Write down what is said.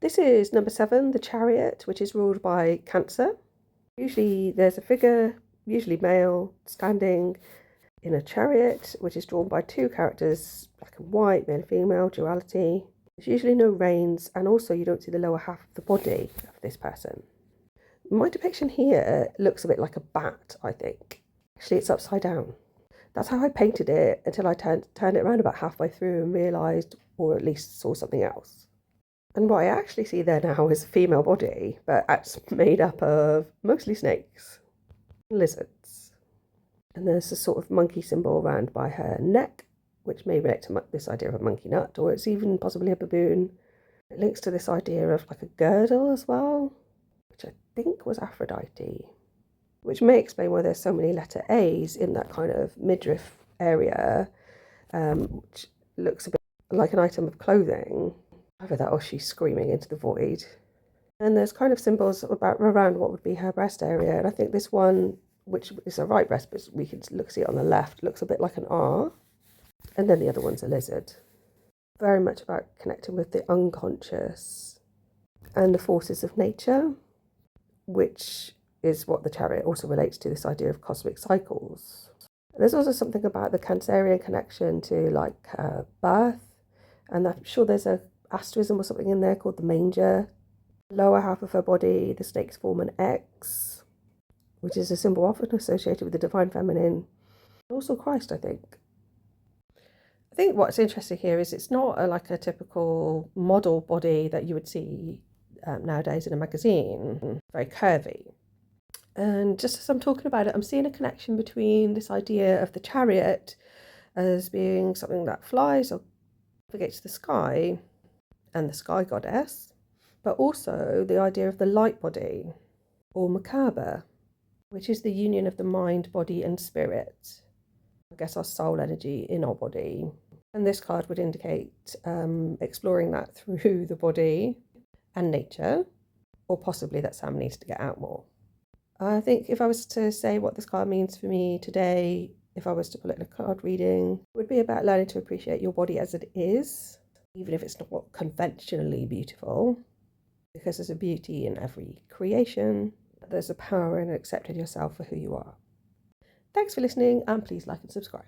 This is number 7, the Chariot, which is ruled by Cancer. Usually there's a figure, usually male, standing in a chariot, which is drawn by 2 characters, black and white, male and female, duality. There's usually no reins, and also you don't see the lower half of the body of this person. My depiction here looks a bit like a bat, I think. Actually, it's upside down. That's how I painted it until I turned it around about halfway through and realised, or at least saw something else. And what I actually see there now is a female body, but it's made up of mostly snakes and lizards. And there's a sort of monkey symbol around by her neck, which may relate to this idea of a monkey nut, or it's even possibly a baboon. It links to this idea of like a girdle as well, which I think was Aphrodite, which may explain why there's so many letter A's in that kind of midriff area, which looks a bit like an item of clothing. Either that or she's screaming into the void. And there's kind of symbols around what would be her breast area. And I think this one, which is a right breast, but we can see it on the left, looks a bit like an R. And then the other one's a lizard. Very much about connecting with the unconscious and the forces of nature, which is what the Chariot also relates to, this idea of cosmic cycles. There's also something about the Cancerian connection to like birth. And I'm sure there's a asterism or something in there called the manger. Lower half of her body, the snakes form an X, which is a symbol often associated with the divine feminine, and also Christ, I think. I think what's interesting here is it's not like a typical model body that you would see nowadays in a magazine, very curvy. And just as I'm talking about it, I'm seeing a connection between this idea of the chariot as being something that flies or navigates the sky, and the sky goddess, but also the idea of the light body, or macabre, which is the union of the mind, body and spirit. I guess our soul energy in our body. And this card would indicate exploring that through the body and nature, or possibly that Sam needs to get out more. I think if I was to say what this card means for me today, if I was to pull it in a card reading, it would be about learning to appreciate your body as it is, even if it's not conventionally beautiful, because there's a beauty in every creation. There's a power in accepting yourself for who you are. Thanks for listening, and please like and subscribe.